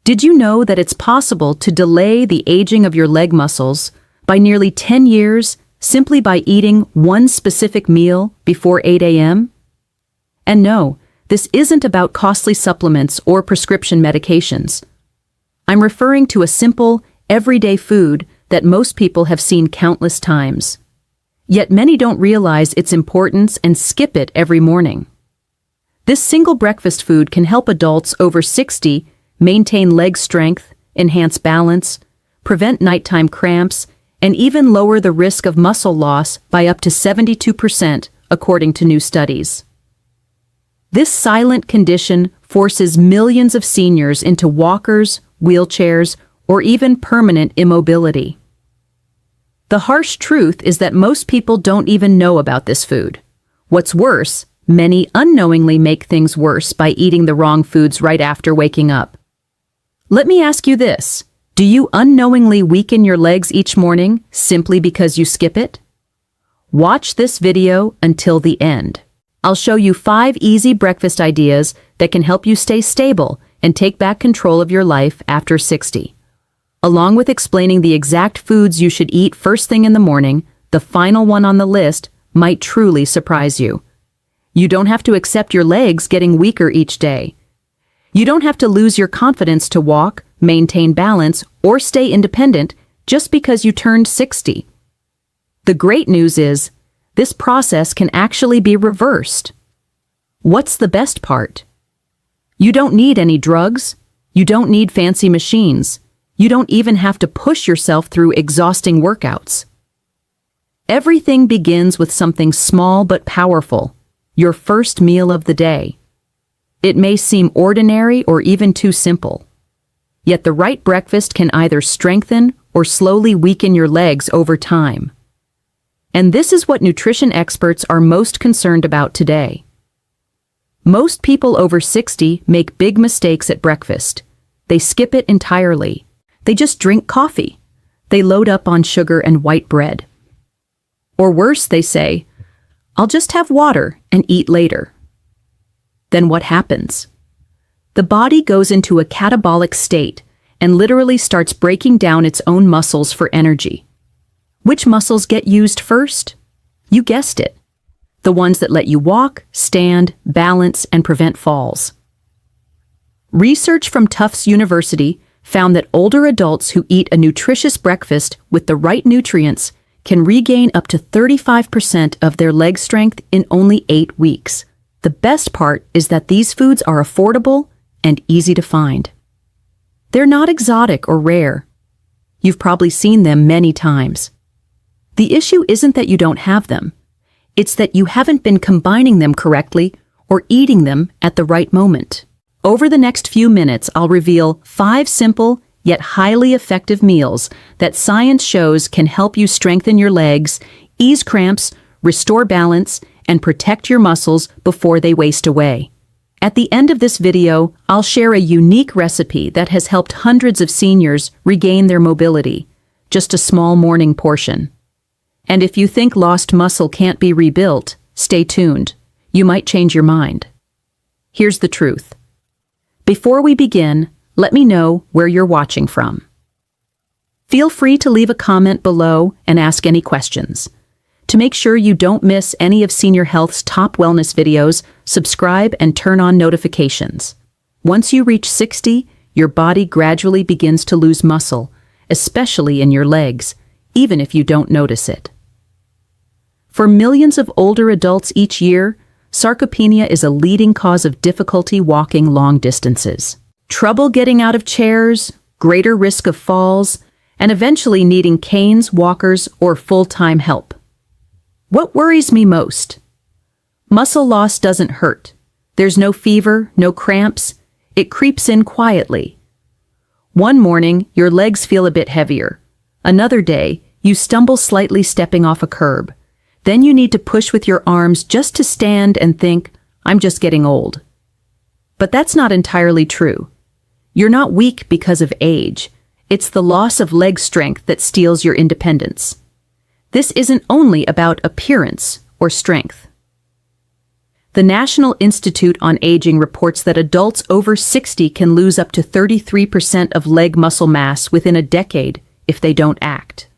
Did you know that it's possible to delay the aging of your leg muscles by nearly 10 years simply by eating one specific meal before 8 a.m.? And no, this isn't about costly supplements or prescription medications. I'm referring to a simple, everyday food that most people have seen countless times. Yet many don't realize its importance and skip it every morning. This single breakfast food can help adults over 60 maintain leg strength, enhance balance, prevent nighttime cramps, and even lower the risk of muscle loss by up to 72%, according to new studies. This silent condition forces millions of seniors into walkers, wheelchairs, or even permanent immobility. The harsh truth is that most people don't even know about this food. What's worse, many unknowingly make things worse by eating the wrong foods right after waking up. Let me ask you this: do you unknowingly weaken your legs each morning simply because you skip it? Watch this video until the end. I'll show you 5 easy breakfast ideas that can help you stay stable and take back control of your life after 60. Along with explaining the exact foods you should eat first thing in the morning, the final one on the list might truly surprise you. You don't have to accept your legs getting weaker each day. You don't have to lose your confidence to walk, maintain balance, or stay independent just because you turned 60. The great news is, this process can actually be reversed. What's the best part? You don't need any drugs. You don't need fancy machines. You don't even have to push yourself through exhausting workouts. Everything begins with something small but powerful: your first meal of the day. It may seem ordinary or even too simple. Yet the right breakfast can either strengthen or slowly weaken your legs over time. And this is what nutrition experts are most concerned about today. Most people over 60 make big mistakes at breakfast. They skip it entirely. They just drink coffee. They load up on sugar and white bread. Or worse, they say, "I'll just have water and eat later." Then what happens? The body goes into a catabolic state and literally starts breaking down its own muscles for energy. Which muscles get used first? You guessed it. The ones that let you walk, stand, balance, and prevent falls. Research from Tufts University found that older adults who eat a nutritious breakfast with the right nutrients can regain up to 35% of their leg strength in only 8 weeks. The best part is that these foods are affordable and easy to find. They're not exotic or rare. You've probably seen them many times. The issue isn't that you don't have them. It's that you haven't been combining them correctly or eating them at the right moment. Over the next few minutes, I'll reveal 5 simple yet highly effective meals that science shows can help you strengthen your legs, ease cramps, restore balance, and protect your muscles before they waste away. At the end of this video, I'll share a unique recipe that has helped hundreds of seniors regain their mobility, just a small morning portion. And if you think lost muscle can't be rebuilt, stay tuned. You might change your mind. Here's the truth. Before we begin, let me know where you're watching from. Feel free to leave a comment below and ask any questions. To make sure you don't miss any of Senior Health's top wellness videos, subscribe and turn on notifications. Once you reach 60, your body gradually begins to lose muscle, especially in your legs, even if you don't notice it. For millions of older adults each year, sarcopenia is a leading cause of difficulty walking long distances. Trouble getting out of chairs, greater risk of falls, and eventually needing canes, walkers, or full-time help. What worries me most? Muscle loss doesn't hurt. There's no fever, no cramps. It creeps in quietly. One morning, your legs feel a bit heavier. Another day, you stumble slightly stepping off a curb. Then you need to push with your arms just to stand and think, "I'm just getting old." But that's not entirely true. You're not weak because of age. It's the loss of leg strength that steals your independence. This isn't only about appearance or strength. The National Institute on Aging reports that adults over 60 can lose up to 33% of leg muscle mass within a decade if they don't act.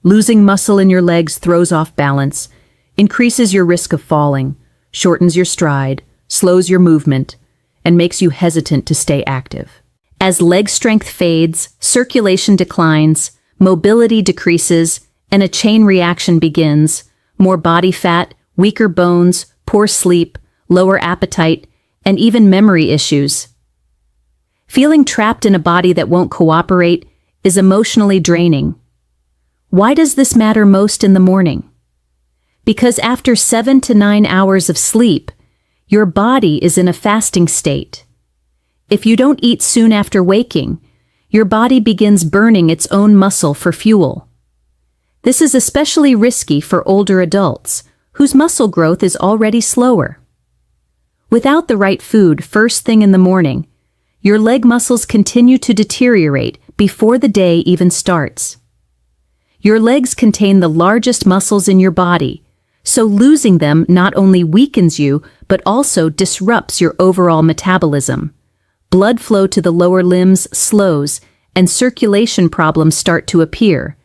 Losing muscle in your legs throws off balance, increases your risk of falling, shortens your stride, slows your movement, and makes you hesitant to stay active. As leg strength fades, circulation declines, mobility decreases, and a chain reaction begins. More body fat, weaker bones, poor sleep, lower appetite, and even memory issues. Feeling trapped in a body that won't cooperate is emotionally draining. Why does this matter most in the morning? Because after 7 to 9 hours of sleep, your body is in a fasting state. If you don't eat soon after waking, your body begins burning its own muscle for fuel. This is especially risky for older adults, whose muscle growth is already slower. Without the right food first thing in the morning, your leg muscles continue to deteriorate before the day even starts. Your legs contain the largest muscles in your body, so losing them not only weakens you, but also disrupts your overall metabolism. Blood flow to the lower limbs slows, and circulation problems start to appear,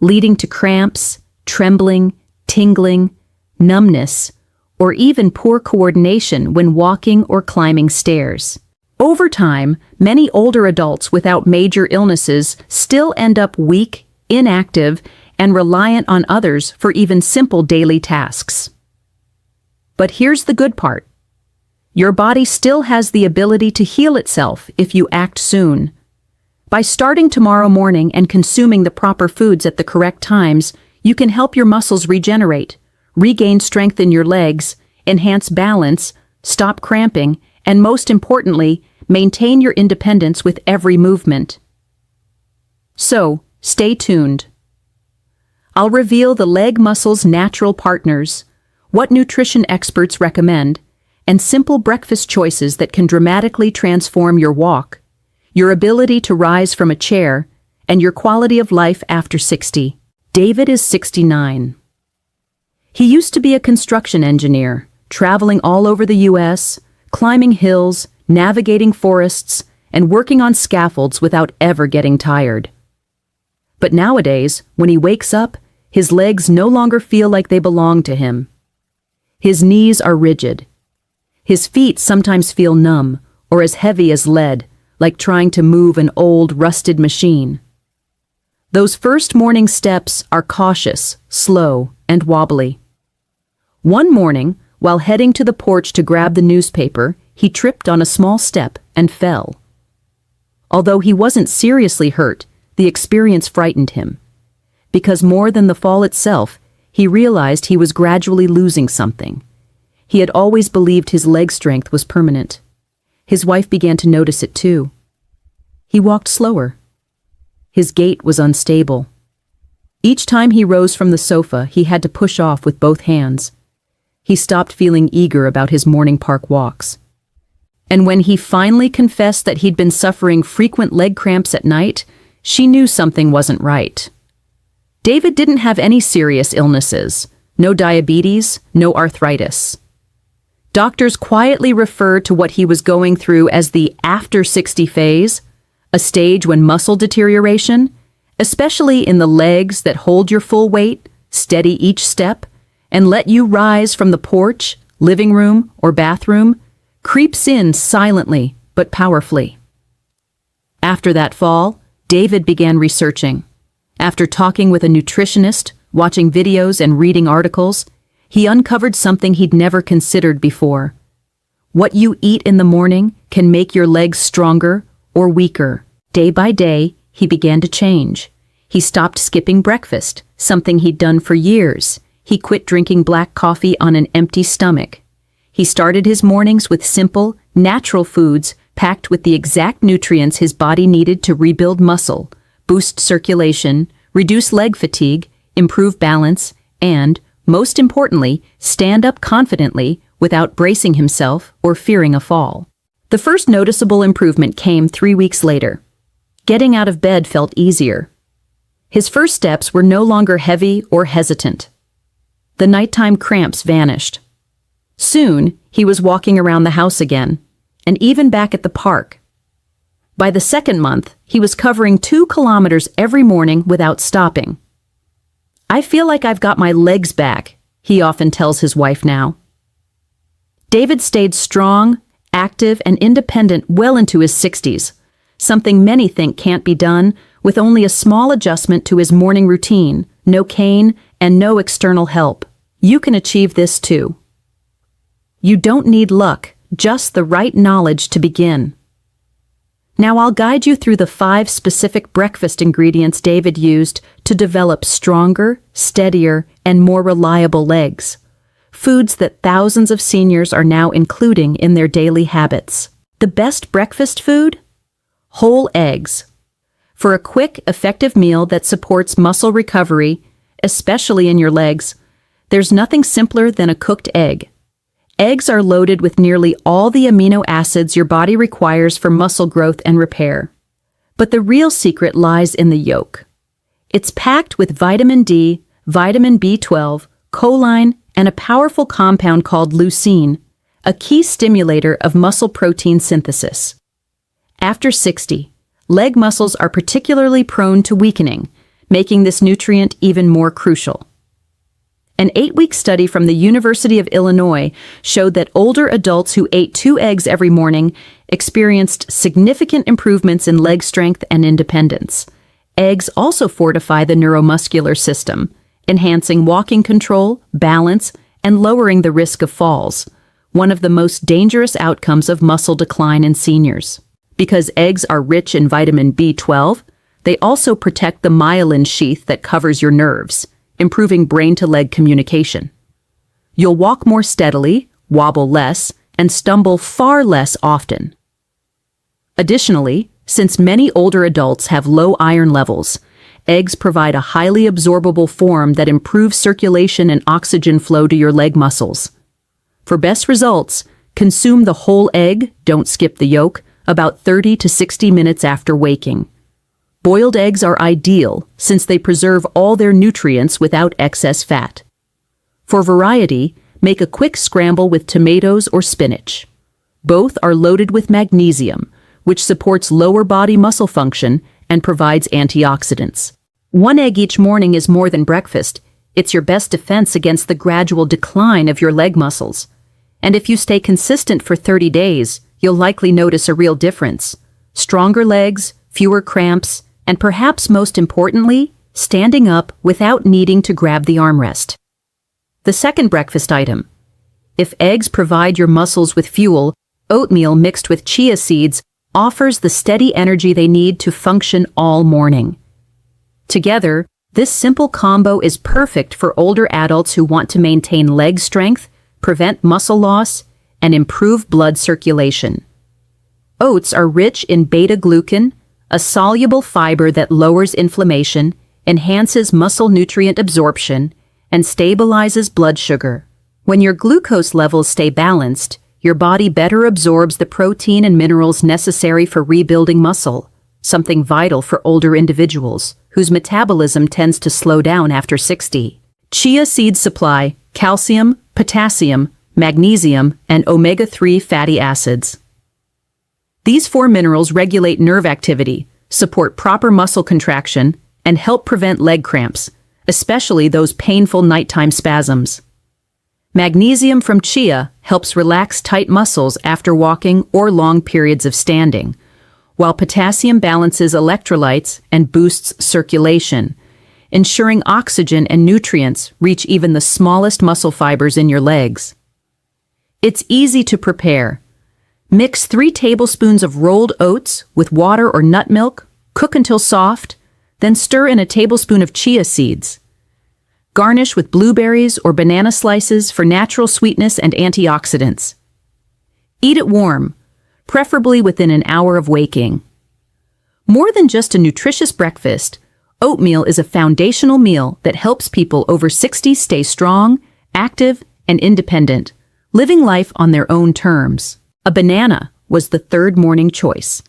leading to cramps, trembling, tingling, numbness, or even poor coordination when walking or climbing stairs. Over time, many older adults without major illnesses still end up weak, inactive, and reliant on others for even simple daily tasks. But here's the good part. Your body still has the ability to heal itself if you act soon. By starting tomorrow morning and consuming the proper foods at the correct times, you can help your muscles regenerate, regain strength in your legs, enhance balance, stop cramping, and most importantly, maintain your independence with every movement. So, stay tuned. I'll reveal the leg muscle's natural partners, what nutrition experts recommend, and simple breakfast choices that can dramatically transform your walk, your ability to rise from a chair, and your quality of life after 60. David is 69. He used to be a construction engineer, traveling all over the U.S., climbing hills, navigating forests, and working on scaffolds without ever getting tired. But nowadays, when he wakes up, his legs no longer feel like they belong to him. His knees are rigid. His feet sometimes feel numb or as heavy as lead, like trying to move an old, rusted machine. Those first morning steps are cautious, slow, and wobbly. One morning, while heading to the porch to grab the newspaper, he tripped on a small step and fell. Although he wasn't seriously hurt, the experience frightened him. Because more than the fall itself, he realized he was gradually losing something. He had always believed his leg strength was permanent. His wife began to notice it too. He walked slower. His gait was unstable. Each time he rose from the sofa, he had to push off with both hands. He stopped feeling eager about his morning park walks. And when he finally confessed that he'd been suffering frequent leg cramps at night, she knew something wasn't right. David didn't have any serious illnesses, no diabetes, no arthritis. Doctors quietly referred to what he was going through as the after 60 phase, a stage when muscle deterioration, especially in the legs that hold your full weight, steady each step, and let you rise from the porch, living room, or bathroom, creeps in silently but powerfully. After that fall, David began researching. After talking with a nutritionist, watching videos and reading articles, he uncovered something he'd never considered before. What you eat in the morning can make your legs stronger or weaker. Day by day, he began to change. He stopped skipping breakfast, something he'd done for years. He quit drinking black coffee on an empty stomach. He started his mornings with simple, natural foods packed with the exact nutrients his body needed to rebuild muscle, boost circulation, reduce leg fatigue, improve balance, and, most importantly, stand up confidently without bracing himself or fearing a fall. The first noticeable improvement came 3 weeks later. Getting out of bed felt easier. His first steps were no longer heavy or hesitant. The nighttime cramps vanished. Soon, he was walking around the house again, and even back at the park. By the second month, he was covering 2 kilometers every morning without stopping. "I feel like I've got my legs back," he often tells his wife now. David stayed strong, active, and independent well into his 60s, something many think can't be done with only a small adjustment to his morning routine, no cane, and no external help. You can achieve this too. You don't need luck, just the right knowledge to begin. Now I'll guide you through the 5 specific breakfast ingredients David used to develop stronger, steadier, and more reliable legs. Foods that thousands of seniors are now including in their daily habits. The best breakfast food? Whole eggs. For a quick, effective meal that supports muscle recovery, especially in your legs, there's nothing simpler than a cooked egg. Eggs are loaded with nearly all the amino acids your body requires for muscle growth and repair. But the real secret lies in the yolk. It's packed with vitamin D, vitamin B12, choline, and a powerful compound called leucine, a key stimulator of muscle protein synthesis. After 60, leg muscles are particularly prone to weakening, making this nutrient even more crucial. An 8-week study from the University of Illinois showed that older adults who ate 2 eggs every morning experienced significant improvements in leg strength and independence. Eggs also fortify the neuromuscular system, enhancing walking control, balance, and lowering the risk of falls, one of the most dangerous outcomes of muscle decline in seniors. Because eggs are rich in vitamin B12, they also protect the myelin sheath that covers your nerves, improving brain-to-leg communication. You'll walk more steadily, wobble less, and stumble far less often. Additionally, since many older adults have low iron levels, eggs provide a highly absorbable form that improves circulation and oxygen flow to your leg muscles. For best results, consume the whole egg, don't skip the yolk, about 30 to 60 minutes after waking. Boiled eggs are ideal since they preserve all their nutrients without excess fat. For variety, make a quick scramble with tomatoes or spinach. Both are loaded with magnesium, which supports lower body muscle function and provides antioxidants. 1 egg each morning is more than breakfast. It's your best defense against the gradual decline of your leg muscles. And if you stay consistent for 30 days, you'll likely notice a real difference. Stronger legs, fewer cramps, and perhaps most importantly, standing up without needing to grab the armrest. The second breakfast item. If eggs provide your muscles with fuel, oatmeal mixed with chia seeds offers the steady energy they need to function all morning. Together, this simple combo is perfect for older adults who want to maintain leg strength, prevent muscle loss, and improve blood circulation. Oats are rich in beta-glucan, a soluble fiber that lowers inflammation, enhances muscle nutrient absorption, and stabilizes blood sugar. When your glucose levels stay balanced, your body better absorbs the protein and minerals necessary for rebuilding muscle, something vital for older individuals whose metabolism tends to slow down after 60. Chia seeds supply calcium, potassium, magnesium, and omega-3 fatty acids. These 4 minerals regulate nerve activity, support proper muscle contraction, and help prevent leg cramps, especially those painful nighttime spasms. Magnesium from chia helps relax tight muscles after walking or long periods of standing, while potassium balances electrolytes and boosts circulation, ensuring oxygen and nutrients reach even the smallest muscle fibers in your legs. It's easy to prepare. Mix 3 tablespoons of rolled oats with water or nut milk, cook until soft, then stir in a tablespoon of chia seeds. Garnish with blueberries or banana slices for natural sweetness and antioxidants. Eat it warm, preferably within an hour of waking. More than just a nutritious breakfast, oatmeal is a foundational meal that helps people over 60 stay strong, active, and independent, living life on their own terms. A banana was the third morning choice.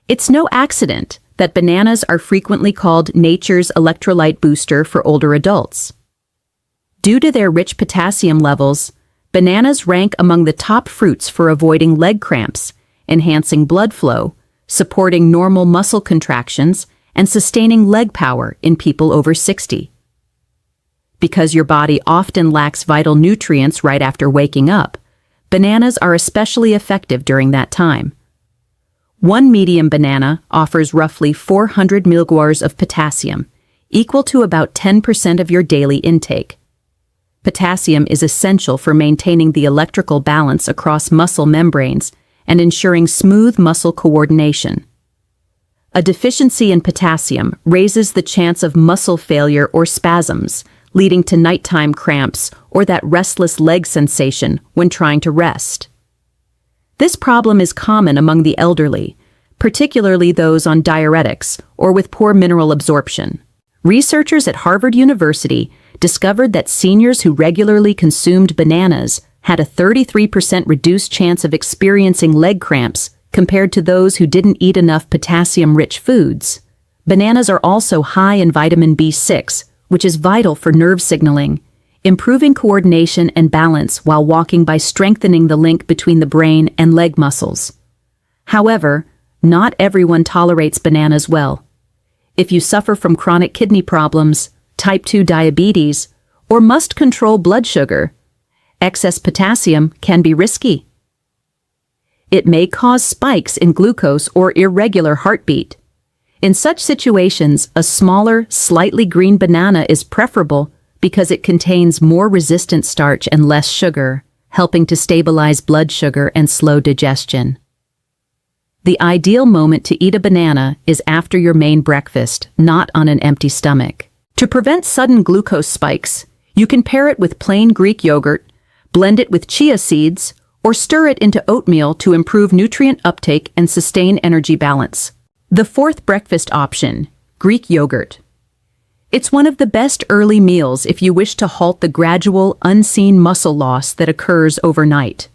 It's no accident that bananas are frequently called nature's electrolyte booster for older adults. Due to their rich potassium levels, Bananas rank among the top fruits for avoiding leg cramps, enhancing blood flow, supporting normal muscle contractions, and sustaining leg power in people over 60. Because your body often lacks vital nutrients right after waking up, bananas are especially effective during that time. One medium banana offers roughly 400 milligrams of potassium, equal to about 10% of your daily intake. Potassium is essential for maintaining the electrical balance across muscle membranes and ensuring smooth muscle coordination. A deficiency in potassium raises the chance of muscle failure or spasms, leading to nighttime cramps or that restless leg sensation when trying to rest. This problem is common among the elderly, particularly those on diuretics or with poor mineral absorption. Researchers at Harvard University discovered that seniors who regularly consumed bananas had a 33% reduced chance of experiencing leg cramps compared to those who didn't eat enough potassium-rich foods. Bananas are also high in vitamin B6, which is vital for nerve signaling, improving coordination and balance while walking by strengthening the link between the brain and leg muscles. However, not everyone tolerates bananas well. If you suffer from chronic kidney problems, type 2 diabetes, or must control blood sugar, excess potassium can be risky. It may cause spikes in glucose or irregular heartbeat. In such situations, a smaller, slightly green banana is preferable because it contains more resistant starch and less sugar, helping to stabilize blood sugar and slow digestion. The ideal moment to eat a banana is after your main breakfast, not on an empty stomach. To prevent sudden glucose spikes, you can pair it with plain Greek yogurt, blend it with chia seeds, or stir it into oatmeal to improve nutrient uptake and sustain energy balance. The fourth breakfast option, Greek yogurt. It's one of the best early meals if you wish to halt the gradual, unseen muscle loss that occurs overnight.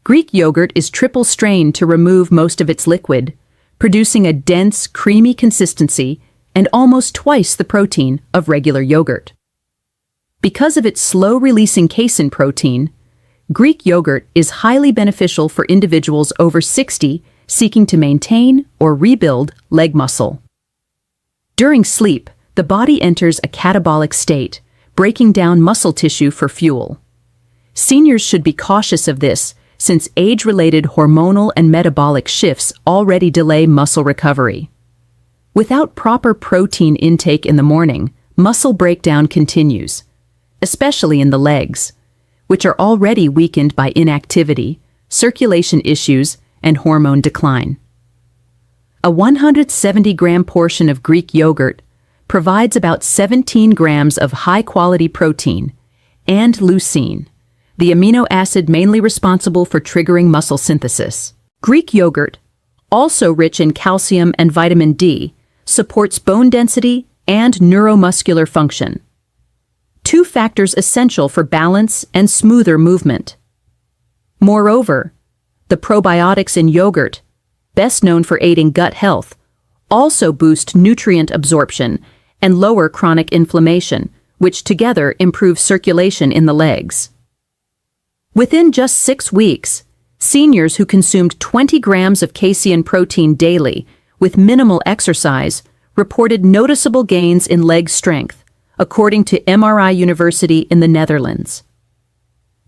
Greek yogurt is triple strained to remove most of its liquid, producing a dense, creamy consistency and almost twice the protein of regular yogurt. Because of its slow-releasing casein protein, Greek yogurt is highly beneficial for individuals over 60 seeking to maintain or rebuild leg muscle. During sleep, the body enters a catabolic state, breaking down muscle tissue for fuel. Seniors should be cautious of this, since age-related hormonal and metabolic shifts already delay muscle recovery. Without proper protein intake in the morning, muscle breakdown continues, especially in the legs, which are already weakened by inactivity, circulation issues, and hormone decline. A 170-gram portion of Greek yogurt provides about 17 grams of high-quality protein and leucine, the amino acid mainly responsible for triggering muscle synthesis. Greek yogurt, also rich in calcium and vitamin D, supports bone density and neuromuscular function, two factors essential for balance and smoother movement. Moreover, the probiotics in yogurt, best known for aiding gut health, also boost nutrient absorption and lower chronic inflammation, which together improve circulation in the legs. Within just 6 weeks, seniors who consumed 20 grams of casein protein daily with minimal exercise reported noticeable gains in leg strength, according to MRI University in the Netherlands.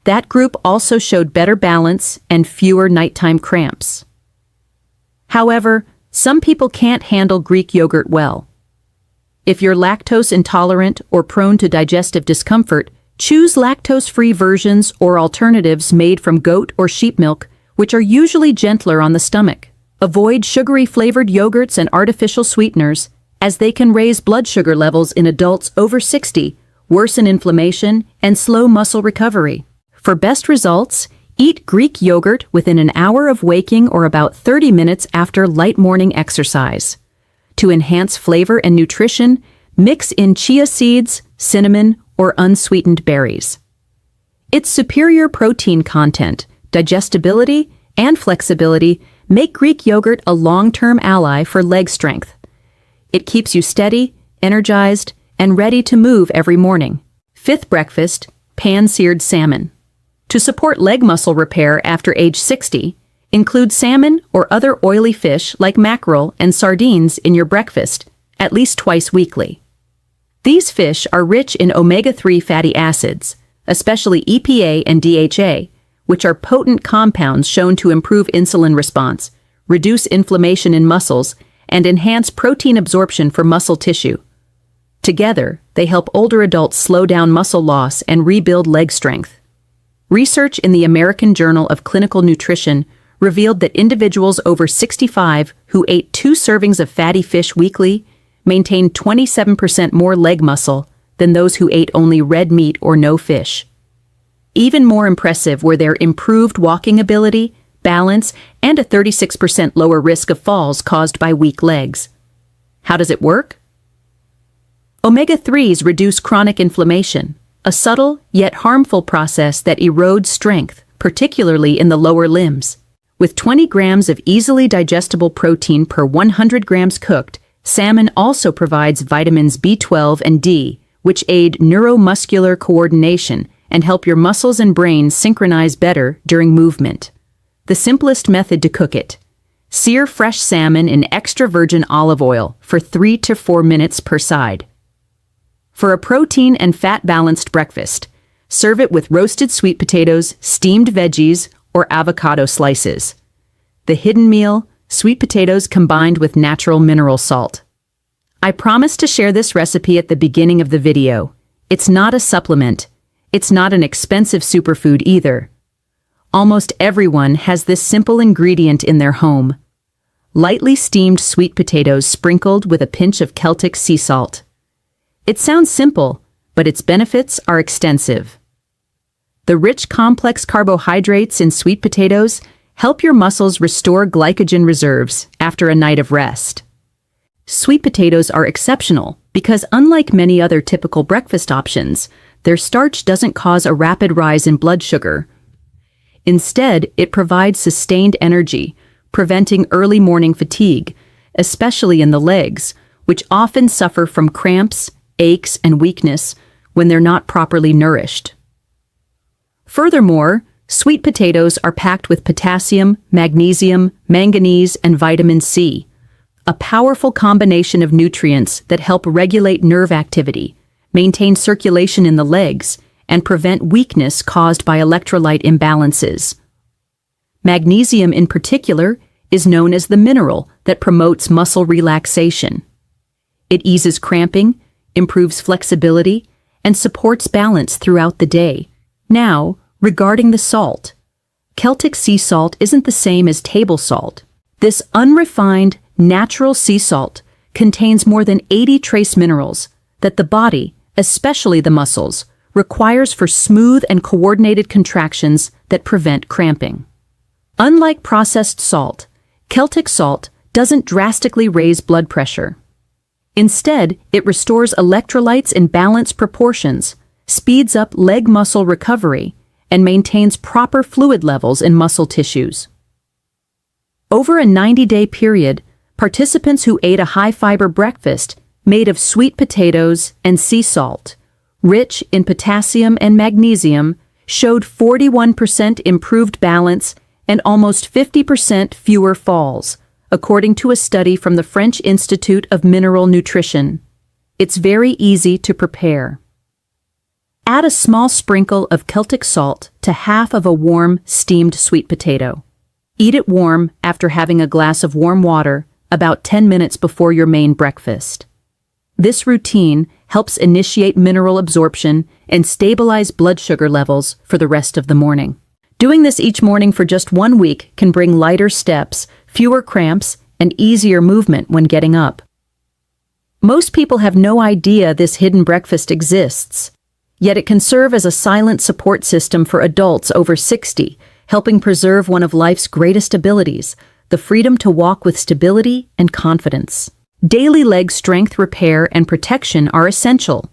That group also showed better balance and fewer nighttime cramps. However, some people can't handle Greek yogurt well. If you're lactose intolerant or prone to digestive discomfort, choose lactose-free versions or alternatives made from goat or sheep milk, which are usually gentler on the stomach. Avoid sugary-flavored yogurts and artificial sweeteners, as they can raise blood sugar levels in adults over 60, worsen inflammation, and slow muscle recovery. For best results, eat Greek yogurt within an hour of waking or about 30 minutes after light morning exercise. To enhance flavor and nutrition, mix in chia seeds, cinnamon, or unsweetened berries. Its superior protein content, digestibility, and flexibility make Greek yogurt a long-term ally for leg strength. It keeps you steady, energized, and ready to move every morning. Fifth breakfast, pan-seared salmon. To support leg muscle repair after age 60, include salmon or other oily fish like mackerel and sardines in your breakfast, at least twice weekly. These fish are rich in omega-3 fatty acids, especially EPA and DHA, which are potent compounds shown to improve insulin response, reduce inflammation in muscles, and enhance protein absorption for muscle tissue. Together, they help older adults slow down muscle loss and rebuild leg strength. Research in the American Journal of Clinical Nutrition revealed that individuals over 65 who ate 2 servings of fatty fish weekly maintained 27% more leg muscle than those who ate only red meat or no fish. Even more impressive were their improved walking ability, balance, and a 36% lower risk of falls caused by weak legs. How does it work? Omega-3s reduce chronic inflammation, a subtle yet harmful process that erodes strength, particularly in the lower limbs. With 20 grams of easily digestible protein per 100 grams cooked, salmon also provides vitamins B12 and D, which aid neuromuscular coordination and help your muscles and brain synchronize better during movement. The simplest method to cook it: sear fresh salmon in extra virgin olive oil for 3 to 4 minutes per side. For a protein and fat-balanced breakfast, serve it with roasted sweet potatoes, steamed veggies, or avocado slices. The hidden meal: sweet potatoes combined with natural mineral salt. I promised to share this recipe at the beginning of the video. It's not a supplement. It's not an expensive superfood either. Almost everyone has this simple ingredient in their home: lightly steamed sweet potatoes sprinkled with a pinch of Celtic sea salt. It sounds simple, but its benefits are extensive. The rich, complex carbohydrates in sweet potatoes help your muscles restore glycogen reserves after a night of rest. Sweet potatoes are exceptional because, unlike many other typical breakfast options, their starch doesn't cause a rapid rise in blood sugar. Instead, it provides sustained energy, preventing early morning fatigue, especially in the legs, which often suffer from cramps, aches, and weakness when they're not properly nourished. Furthermore, sweet potatoes are packed with potassium, magnesium, manganese, and vitamin C, a powerful combination of nutrients that help regulate nerve activity, maintain circulation in the legs, and prevent weakness caused by electrolyte imbalances. Magnesium, in particular, is known as the mineral that promotes muscle relaxation. It eases cramping, improves flexibility, and supports balance throughout the day. Now, regarding the salt. Celtic sea salt isn't the same as table salt. This unrefined, natural sea salt contains more than 80 trace minerals that the body, especially the muscles, requires for smooth and coordinated contractions that prevent cramping. Unlike processed salt, Celtic salt doesn't drastically raise blood pressure. Instead, it restores electrolytes in balanced proportions, speeds up leg muscle recovery, and maintains proper fluid levels in muscle tissues. Over a 90-day period, participants who ate a high-fiber breakfast made of sweet potatoes and sea salt, rich in potassium and magnesium, showed 41% improved balance and almost 50% fewer falls, according to a study from the French Institute of Mineral Nutrition. It's very easy to prepare. Add a small sprinkle of Celtic salt to half of a warm, steamed sweet potato. Eat it warm after having a glass of warm water about 10 minutes before your main breakfast. This routine helps initiate mineral absorption and stabilize blood sugar levels for the rest of the morning. Doing this each morning for just 1 week can bring lighter steps, fewer cramps, and easier movement when getting up. Most people have no idea this hidden breakfast exists, yet it can serve as a silent support system for adults over 60, helping preserve one of life's greatest abilities, the freedom to walk with stability and confidence. Daily leg strength repair and protection are essential,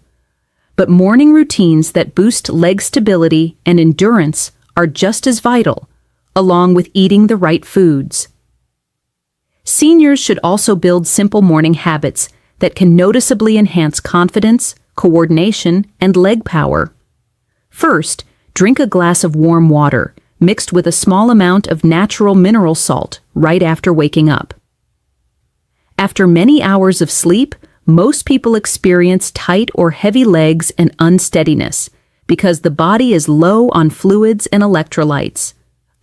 but morning routines that boost leg stability and endurance are just as vital, along with eating the right foods. Seniors should also build simple morning habits that can noticeably enhance confidence, coordination, and leg power. First, drink a glass of warm water, mixed with a small amount of natural mineral salt, right after waking up. After many hours of sleep, most people experience tight or heavy legs and unsteadiness because the body is low on fluids and electrolytes.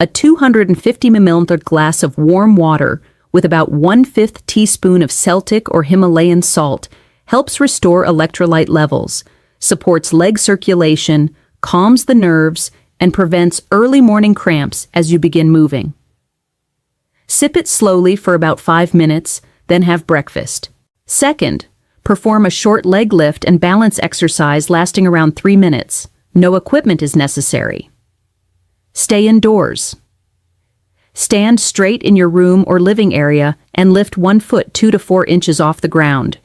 A 250 milliliter glass of warm water with about 1/5 teaspoon of Celtic or Himalayan salt helps restore electrolyte levels, supports leg circulation, calms the nerves, and prevents early morning cramps as you begin moving. Sip it slowly for about 5 minutes, then have breakfast. Second, perform a short leg lift and balance exercise lasting around 3 minutes. No equipment is necessary. Stay indoors. Stand straight in your room or living area and lift 1 foot 2 to 4 inches off the ground.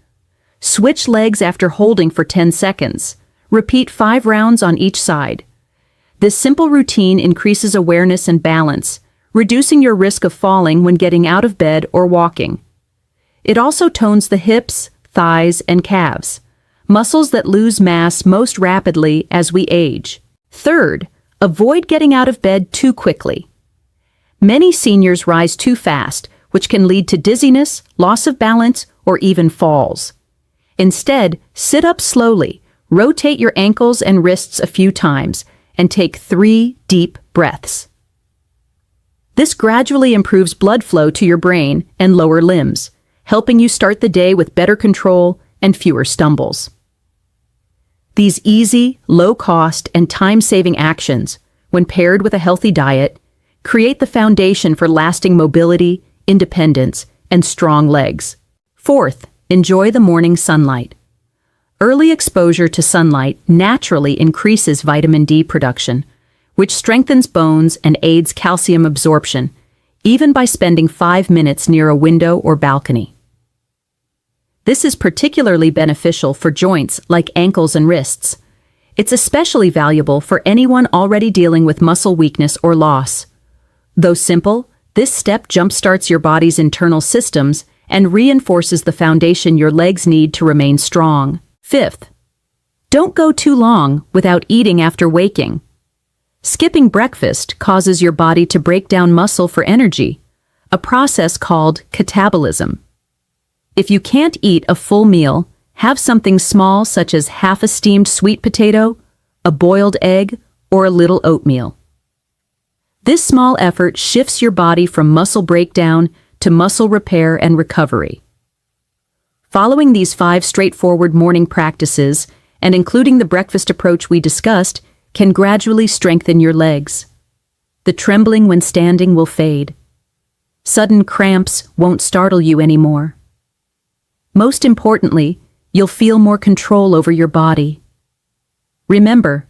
Switch legs after holding for 10 seconds. Repeat 5 rounds on each side. This simple routine increases awareness and balance, reducing your risk of falling when getting out of bed or walking. It also tones the hips, thighs, and calves, muscles that lose mass most rapidly as we age. Third, avoid getting out of bed too quickly. Many seniors rise too fast, which can lead to dizziness, loss of balance, or even falls. Instead, sit up slowly, rotate your ankles and wrists a few times, and take 3 deep breaths. This gradually improves blood flow to your brain and lower limbs, helping you start the day with better control and fewer stumbles. These easy, low-cost, and time-saving actions, when paired with a healthy diet, create the foundation for lasting mobility, independence, and strong legs. Fourth, enjoy the morning sunlight. Early exposure to sunlight naturally increases vitamin D production, which strengthens bones and aids calcium absorption, even by spending 5 minutes near a window or balcony. This is particularly beneficial for joints like ankles and wrists. It's especially valuable for anyone already dealing with muscle weakness or loss. Though simple, this step jumpstarts your body's internal systems and reinforces the foundation your legs need to remain strong. Fifth, don't go too long without eating after waking. Skipping breakfast causes your body to break down muscle for energy, a process called catabolism. If you can't eat a full meal, have something small such as half a steamed sweet potato, a boiled egg, or a little oatmeal. This small effort shifts your body from muscle breakdown to muscle repair and recovery. Following these 5 straightforward morning practices, and including the breakfast approach we discussed, can gradually strengthen your legs. The trembling when standing will fade. Sudden cramps won't startle you anymore. Most importantly, you'll feel more control over your body. Remember,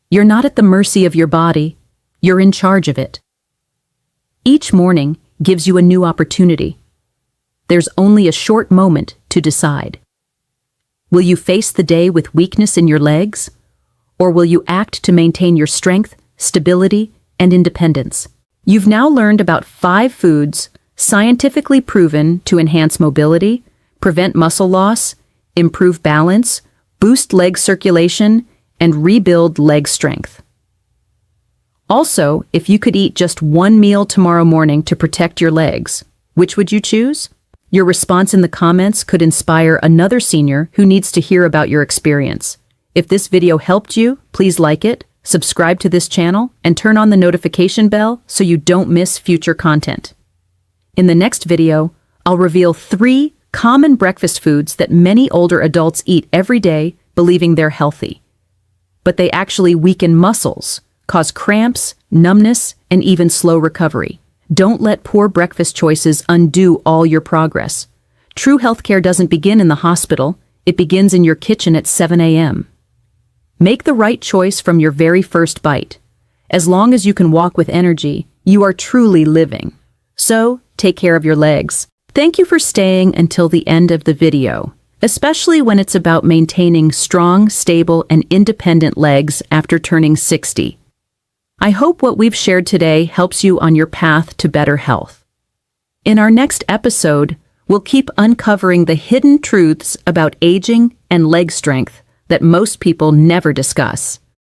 you're not at the mercy of your body, you're in charge of it. Each morning gives you a new opportunity. There's only a short moment to decide. Will you face the day with weakness in your legs? Or will you act to maintain your strength, stability, and independence? You've now learned about 5 foods scientifically proven to enhance mobility, prevent muscle loss, improve balance, boost leg circulation, and rebuild leg strength. Also, if you could eat just 1 meal tomorrow morning to protect your legs, which would you choose? Your response in the comments could inspire another senior who needs to hear about your experience. If this video helped you, please like it, subscribe to this channel, and turn on the notification bell so you don't miss future content. In the next video, I'll reveal 3 common breakfast foods that many older adults eat every day believing they're healthy. But they actually weaken muscles, cause cramps, numbness, and even slow recovery. Don't let poor breakfast choices undo all your progress. True healthcare doesn't begin in the hospital, it begins in your kitchen at 7 a.m. Make the right choice from your very first bite. As long as you can walk with energy, you are truly living. So, take care of your legs. Thank you for staying until the end of the video, especially when it's about maintaining strong, stable, and independent legs after turning 60. I hope what we've shared today helps you on your path to better health. In our next episode, we'll keep uncovering the hidden truths about aging and leg strength that most people never discuss.